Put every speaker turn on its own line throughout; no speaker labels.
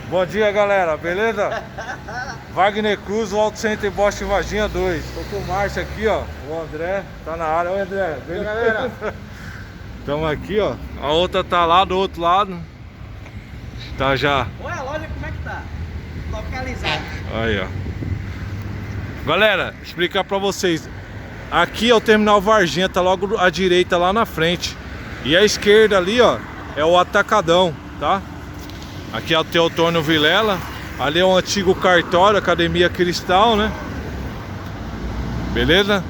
Bom dia, galera, beleza? Wagner Cruz, o Auto Center Bosch Varginha 2. Tô com o Márcio aqui, ó. O André tá na área. Oi, André. Beleza, galera? Tamo aqui, ó. A outra tá lá do outro lado. Tá já.
Olha a loja como é que tá? Localizado.
Aí, ó. Galera, explicar pra vocês. Aqui é o Terminal Varginha, tá logo à direita lá na frente. E à esquerda ali, ó, é o Atacadão, tá? Aqui é o Teotônio Vilela. Ali é o antigo cartório, Academia Cristal, né? Beleza?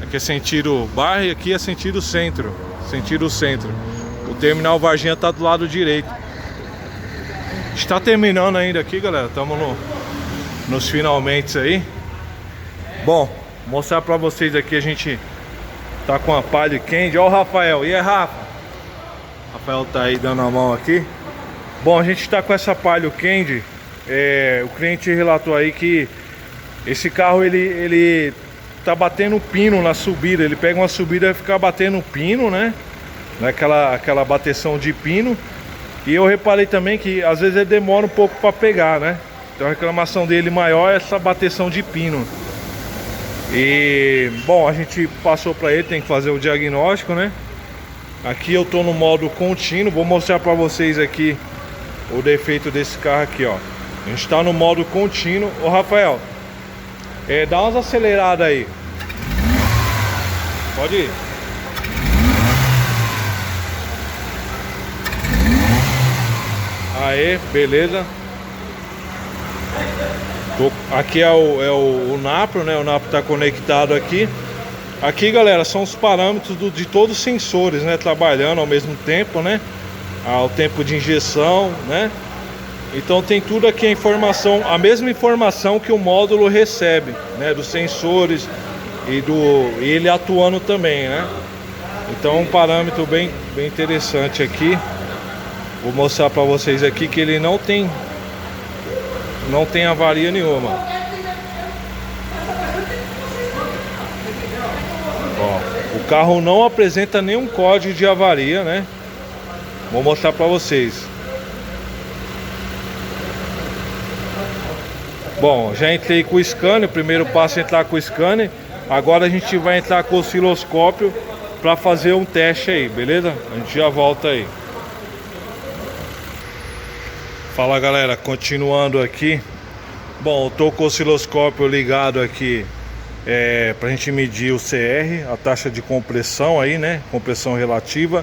Aqui é sentido bairro e aqui é sentido centro. Sentido centro. O Terminal Varginha tá do lado direito. Está terminando ainda aqui, galera. Estamos nos finalmente aí. Bom, mostrar pra vocês aqui. A gente tá com a Palio Candy. Ó o Rafael. E aí, Rafa? Rafael tá aí dando a mão aqui. Bom, a gente tá com essa Palio Candy. O cliente relatou aí que esse carro ele tá batendo pino na subida. Ele pega uma subida e fica batendo pino, né? Aquela bateção de pino. E eu reparei também que às vezes ele demora um pouco para pegar, né? Então a reclamação dele maior é essa bateção de pino. E bom, a gente passou para ele, tem que fazer o diagnóstico, né? Aqui eu tô no modo contínuo. Vou mostrar para vocês aqui o defeito desse carro aqui, ó. A gente tá no modo contínuo. Ô Rafael, dá umas aceleradas aí. Pode ir. Aê, beleza. Aqui é o Napro, né? O Napro tá conectado aqui. Aqui, galera, são os parâmetros de todos os sensores, né? Trabalhando ao mesmo tempo, né? O tempo de injeção, né? Então tem tudo aqui a informação, a mesma informação que o módulo recebe, né? Dos sensores e ele atuando também, né? Então um parâmetro bem interessante aqui. Vou mostrar para vocês aqui que ele não tem avaria nenhuma. Ó, o carro não apresenta nenhum código de avaria, né? Vou mostrar para vocês. Bom, já entrei com o scanner. O primeiro passo é entrar com o scanner. Agora a gente vai entrar com o osciloscópio para fazer um teste aí, beleza? A gente já volta aí. Fala, galera, continuando aqui. Bom, eu tô com o osciloscópio ligado aqui pra gente medir o CR, a taxa de compressão aí, né? Compressão relativa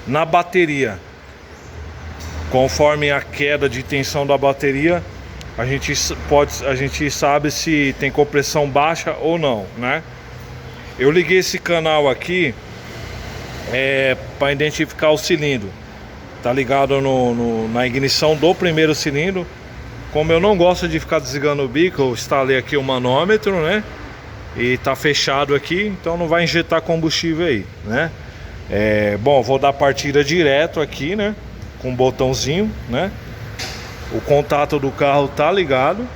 na bateria. Conforme a queda de tensão da bateria, a gente sabe se tem compressão baixa ou não, né? Eu liguei esse canal aqui para identificar o cilindro. Tá ligado na ignição do primeiro cilindro. Como eu não gosto de ficar desligando o bico, eu instalei aqui o manômetro, né? E tá fechado aqui, então não vai injetar combustível aí, né? Bom, vou dar partida direto aqui, né? Com um botãozinho, né? O contato do carro tá ligado.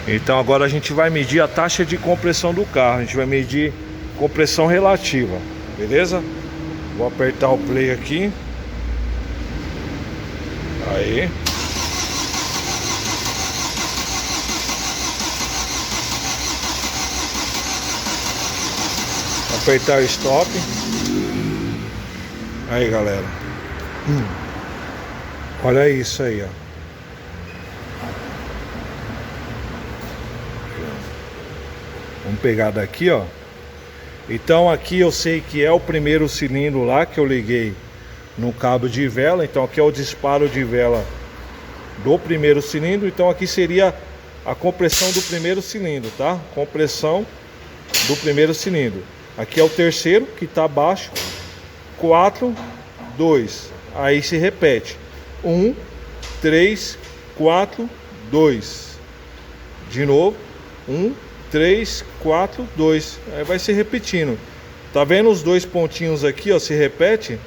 Então agora a gente vai medir a taxa de compressão do carro. A gente vai medir compressão relativa, beleza? Vou apertar o play aqui. Aí. Apertar o stop. Aí, galera. Olha isso aí, ó. Vamos pegar daqui, ó. Então aqui eu sei que é o primeiro cilindro lá que eu liguei no cabo de vela. Então aqui é o disparo de vela do primeiro cilindro. Então aqui seria a compressão do primeiro cilindro, tá? Compressão do primeiro cilindro. Aqui é o terceiro que tá abaixo. 4, 2. Aí se repete. 1, 3, 4, 2. De novo. 1, 3, 4, 2. Aí vai se repetindo. Tá vendo os dois pontinhos aqui, ó? Se repete.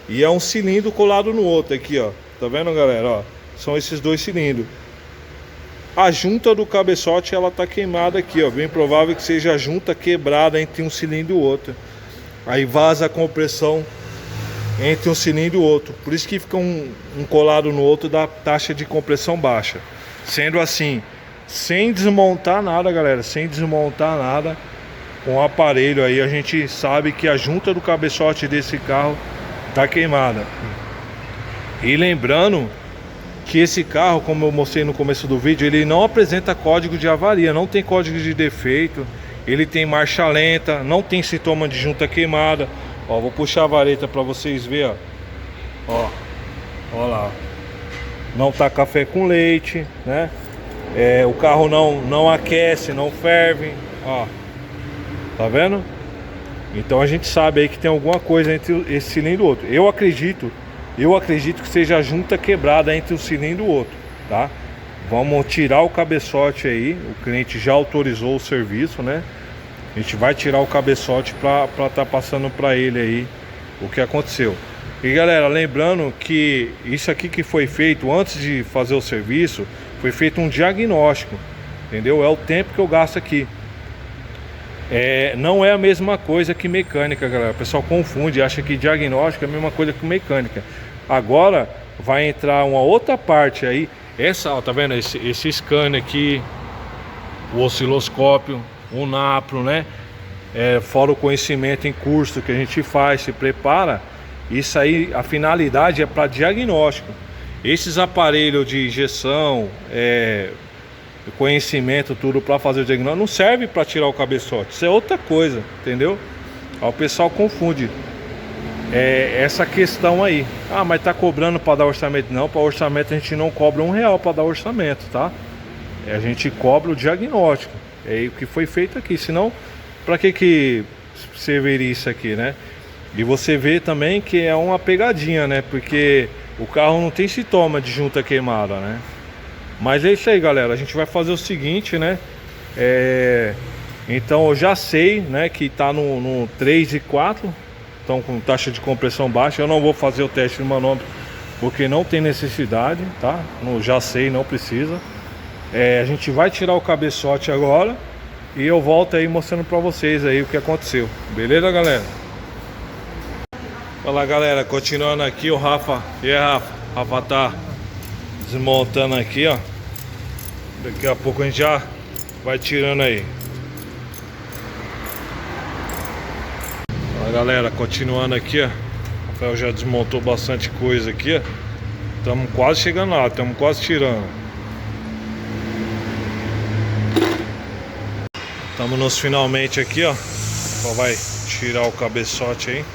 E é um cilindro colado no outro aqui, ó. Tá vendo, galera? Ó, são esses dois cilindros. A junta do cabeçote, ela tá queimada aqui, ó. Bem provável que seja a junta quebrada entre um cilindro e o outro. Aí vaza a compressão entre um cilindro e o outro. Por isso que fica um colado no outro da taxa de compressão baixa. Sendo assim, sem desmontar nada, galera, sem desmontar nada, com o aparelho aí a gente sabe que a junta do cabeçote desse carro tá queimada. E lembrando que esse carro, como eu mostrei no começo do vídeo, ele não apresenta código de avaria, não tem código de defeito, ele tem marcha lenta, não tem sintoma de junta queimada. Ó, vou puxar a vareta para vocês verem, ó lá, não tá café com leite, né? O carro não aquece, não ferve, ó, tá vendo? Então a gente sabe aí que tem alguma coisa entre esse cilindro e o outro. Eu acredito que seja a junta quebrada entre um cilindro e o outro, tá? Vamos tirar o cabeçote aí, o cliente já autorizou o serviço, né? A gente vai tirar o cabeçote para tá passando para ele aí o que aconteceu. E galera, lembrando que isso aqui que foi feito antes de fazer o serviço, foi feito um diagnóstico, entendeu? É o tempo que eu gasto aqui. Não é a mesma coisa que mecânica, galera. O pessoal confunde, acha que diagnóstico é a mesma coisa que mecânica. Agora vai entrar uma outra parte aí. Essa, ó, tá vendo? Esse scanner aqui, o osciloscópio, o napro, né? Fora o conhecimento em curso que a gente faz, se prepara. Isso aí, a finalidade é para diagnóstico. Esses aparelhos de injeção, conhecimento, tudo para fazer o diagnóstico, não serve para tirar o cabeçote. Isso é outra coisa, entendeu? Aí o pessoal confunde essa questão aí. Ah, mas tá cobrando para dar orçamento? Não, para orçamento a gente não cobra R$1 para dar orçamento, tá? A gente cobra o diagnóstico. É o que foi feito aqui. Senão, para que serviria isso aqui, né? E você vê também que é uma pegadinha, né? Porque o carro não tem sintoma de junta queimada, né? Mas é isso aí, galera. A gente vai fazer o seguinte, né? Então eu já sei, né, que tá no 3 e 4. Estão com taxa de compressão baixa. Eu não vou fazer o teste de manômetro porque não tem necessidade, tá? Já sei, não precisa. A gente vai tirar o cabeçote agora e eu volto aí mostrando pra vocês aí o que aconteceu. Beleza, galera? Olha lá, galera, continuando aqui o Rafa. E aí, Rafa? Rafa tá desmontando aqui, ó. Daqui a pouco a gente já vai tirando aí. Olha, galera, continuando aqui, ó. O Rafael já desmontou bastante coisa aqui, ó. Estamos quase chegando lá, estamos quase tirando. Estamos nos finalmente aqui, ó. Só vai tirar o cabeçote aí.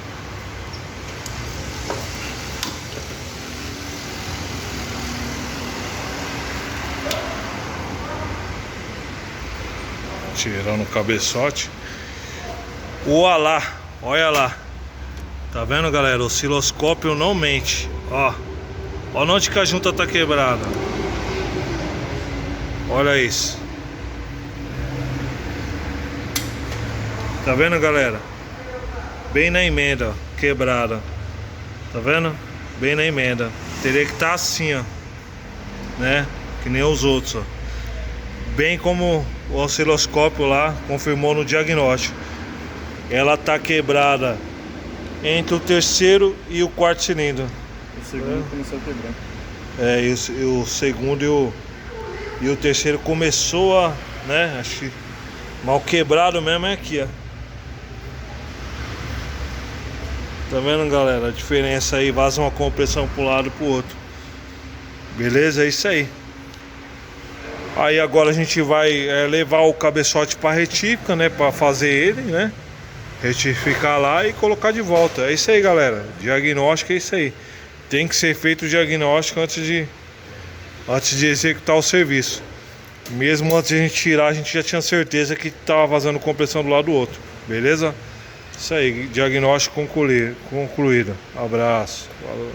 Tirando o cabeçote. Olá, olha lá. Tá vendo, galera? O osciloscópio não mente. Ó, olha onde que a junta tá quebrada. Olha isso. Tá vendo, galera? Bem na emenda, ó, quebrada. Tá vendo? Bem na emenda. Teria que estar assim, ó, né? Que nem os outros, ó. Bem como o osciloscópio lá confirmou no diagnóstico. Ela tá quebrada entre o terceiro e o quarto cilindro.
O segundo começou a quebrar.
E o segundo e o terceiro começou a, né? Acho que mal quebrado mesmo é aqui, ó. Tá vendo, galera? A diferença aí, vaza uma compressão para um lado e pro outro. Beleza? É isso aí. Aí agora a gente vai levar o cabeçote para retífica, né? Para fazer ele, né? Retificar lá e colocar de volta. É isso aí, galera. Diagnóstico é isso aí. Tem que ser feito o diagnóstico antes de executar o serviço. Mesmo antes de a gente tirar, a gente já tinha certeza que estava vazando compressão do lado do outro. Beleza? Isso aí, diagnóstico concluído. Abraço. Falou.